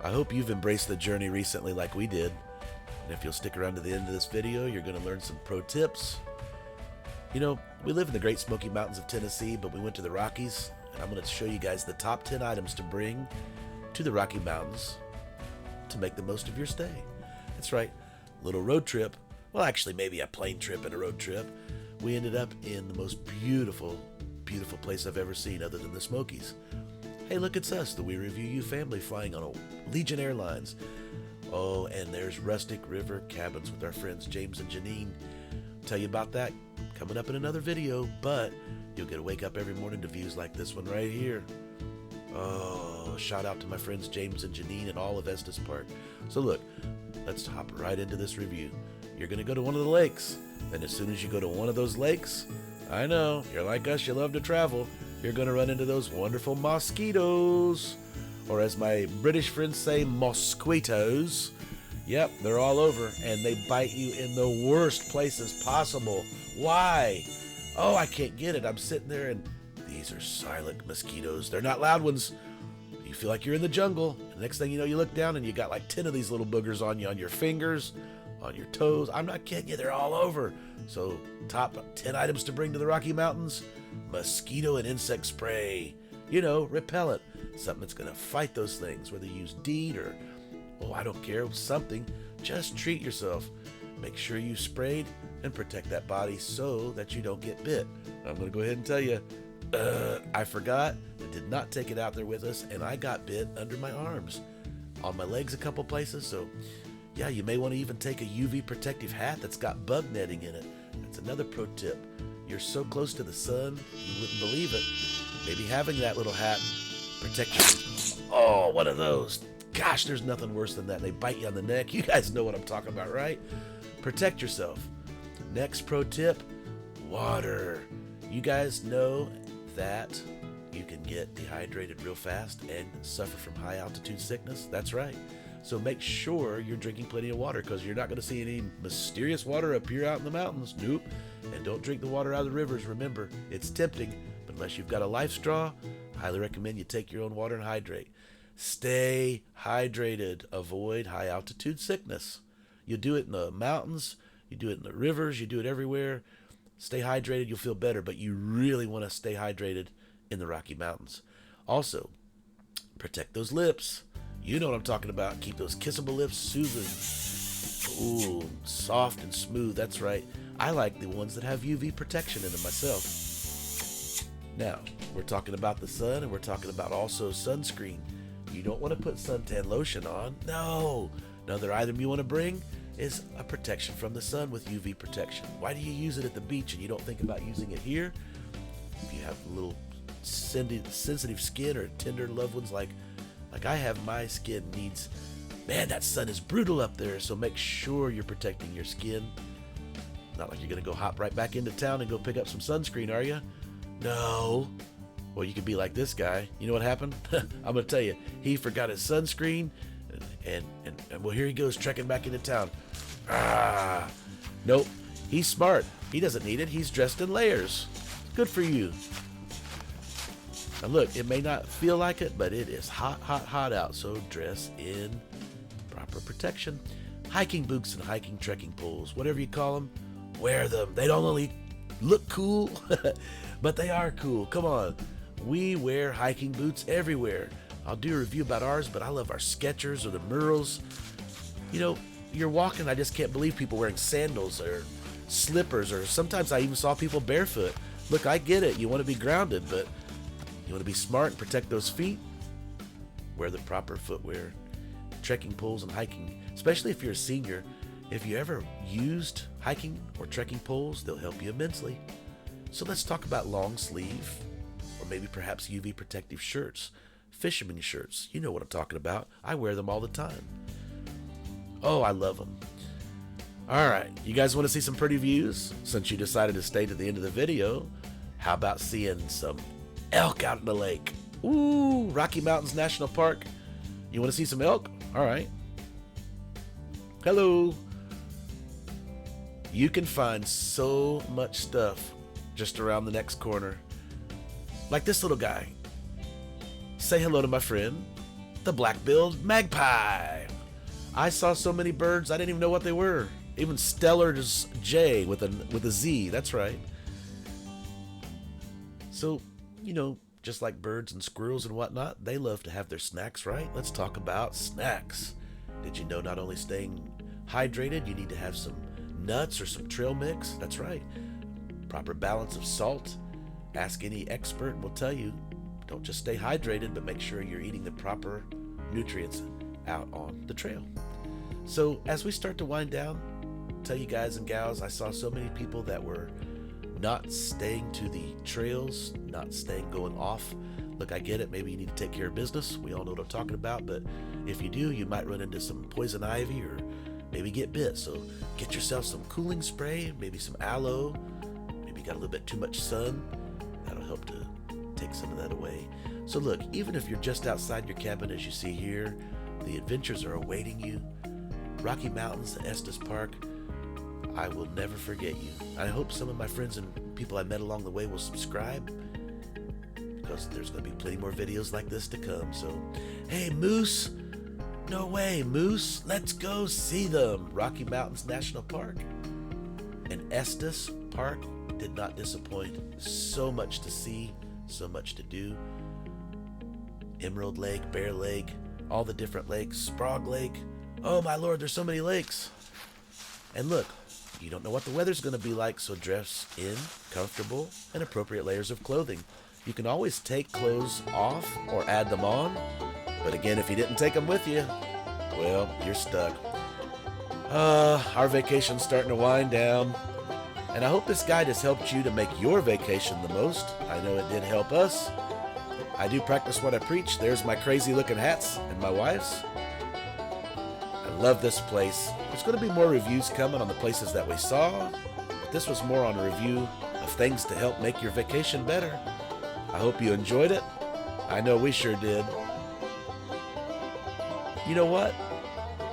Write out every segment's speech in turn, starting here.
I hope you've embraced the journey recently like we did. And if you'll stick around to the end of this video, you're going to learn some pro tips. You know, we live in the Great Smoky Mountains of Tennessee, but we went to the Rockies, and I'm going to show you guys the top 10 items to bring to the Rocky Mountains to make the most of your stay. That's right, a little road trip. Well, actually, maybe a plane trip and a road trip. We ended up in the most beautiful, beautiful place I've ever seen other than the Smokies. Hey, look, it's us, the We Review You family, flying on a Legion Airlines. Oh, and there's rustic river cabins with our friends James and Janine. Tell you about that coming up in another video, but you'll get to wake up every morning to views like this one right here. Oh, shout out to my friends James and Janine and all of Estes Park. So look, let's hop right into this review. You're going to go to one of the lakes, and as soon as you go to one of those lakes, I know, you're like us, you love to travel, you're going to run into those wonderful mosquitoes, or as my British friends say, mosquitoes. Yep, they're all over, and they bite you in the worst places possible. Why? Oh, I can't get it. I'm sitting there, and these are silent mosquitoes. They're not loud ones. You feel like you're in the jungle. The next thing you know, you look down, and you got like 10 of these little boogers on you, on your fingers, on your toes. I'm not kidding you. They're all over. So, top 10 items to bring to the Rocky Mountains: mosquito and insect spray. You know, repellent. Something that's going to fight those things, whether you use DEET or, oh, I don't care, something. Just treat yourself. Make sure you sprayed and protect that body so that you don't get bit. I'm going to go ahead and tell you, I forgot. I did not take it out there with us, and I got bit under my arms, on my legs a couple places. So, yeah, you may want to even take a UV protective hat that's got bug netting in it. That's another pro tip. You're so close to the sun, you wouldn't believe it. Maybe having that little hat protect you. Oh, one of those. Gosh, there's nothing worse than that. They bite you on the neck. You guys know what I'm talking about, right? Protect yourself. Next pro tip, water. You guys know that you can get dehydrated real fast and suffer from high altitude sickness. That's right. So make sure you're drinking plenty of water, because you're not going to see any mysterious water appear out in the mountains. Nope. And don't drink the water out of the rivers. Remember, it's tempting, but unless you've got a life straw, I highly recommend you take your own water and hydrate. Stay hydrated. Avoid high altitude sickness. You do it in the mountains, you do it in the rivers, you do it everywhere. Stay hydrated, you'll feel better, but you really want to stay hydrated in the Rocky Mountains. Also, protect those lips. You know what I'm talking about. Keep those kissable lips soothing. Ooh, soft and smooth. That's right. I like the ones that have UV protection in them myself. Now, we're talking about the sun, and we're talking about also sunscreen. You don't want to put suntan lotion on. No. Another item you want to bring is a protection from the sun with UV protection. Why do you use it at the beach and you don't think about using it here? If you have a little sensitive skin or tender loved ones like I have, my skin needs, man, that sun is brutal up there, so make sure you're protecting your skin. Not like you're going to go hop right back into town and go pick up some sunscreen, are you? No. Well, you could be like this guy. You know what happened? I'm going to tell you. He forgot his sunscreen, and well, here he goes trekking back into town. Nope. He's smart. He doesn't need it. He's dressed in layers. Good for you. Now look, it may not feel like it, but it is hot, hot, hot out, so dress in proper protection. Hiking boots and hiking trekking poles, whatever you call them, wear them. They don't only look cool, but they are cool. Come on. We wear hiking boots everywhere. I'll do a review about ours, but I love our Skechers or the Merrells. You know, you're walking, I just can't believe people wearing sandals or slippers, or sometimes I even saw people barefoot. Look, I get it. You want to be grounded, but you want to be smart and protect those feet? Wear the proper footwear. Trekking poles and hiking, especially if you're a senior. If you ever used hiking or trekking poles, they'll help you immensely. So let's talk about long sleeve, or maybe perhaps UV protective shirts. Fisherman shirts. You know what I'm talking about. I wear them all the time. Oh, I love them. Alright, you guys want to see some pretty views? Since you decided to stay to the end of the video, how about seeing some elk out in the lake? Ooh, Rocky Mountains National Park. You want to see some elk? Alright. Hello. You can find so much stuff just around the next corner. Like this little guy. Say hello to my friend. the black-billed magpie. I saw so many birds I didn't even know what they were. Even Stellar's J with a Z, that's right. So, you know, just like birds and squirrels and whatnot, they love to have their snacks, right? Let's talk about snacks. Did you know not only staying hydrated, you need to have some nuts or some trail mix? That's right. Proper balance of salt. Ask any expert and we'll tell you, don't just stay hydrated, but make sure you're eating the proper nutrients out on the trail. So as we start to wind down, tell you guys and gals, I saw so many people that were not staying to the trails, not staying going off. Look, I get it. Maybe you need to take care of business. We all know what I'm talking about. But if you do, you might run into some poison ivy or maybe get bit. So get yourself some cooling spray, maybe some aloe. Maybe you got a little bit too much sun. That'll help to take some of that away. So look, even if you're just outside your cabin, as you see here, the adventures are awaiting you. Rocky Mountains, the Estes Park, I will never forget you. I hope some of my friends and people I met along the way will subscribe, because there's going to be plenty more videos like this to come. So, hey, moose, no way, moose, let's go see them. Rocky Mountains National Park and Estes Park did not disappoint. So much to see, so much to do. Emerald Lake, Bear Lake, all the different lakes, Sprague Lake. Oh my Lord, there's so many lakes. And look, you don't know what the weather's going to be like, so dress in comfortable and appropriate layers of clothing. You can always take clothes off or add them on, but again, if you didn't take them with you, well, you're stuck. Our vacation's starting to wind down, and I hope this guide has helped you to make your vacation the most. I know it did help us. I do practice what I preach. There's my crazy looking hats and my wife's. I love this place. There's going to be more reviews coming on the places that we saw, but this was more on a review of things to help make your vacation better. I hope you enjoyed it. I know we sure did. You know what?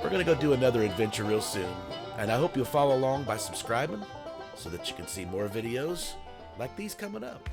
We're going to go do another adventure real soon, and I hope you'll follow along by subscribing so that you can see more videos like these coming up.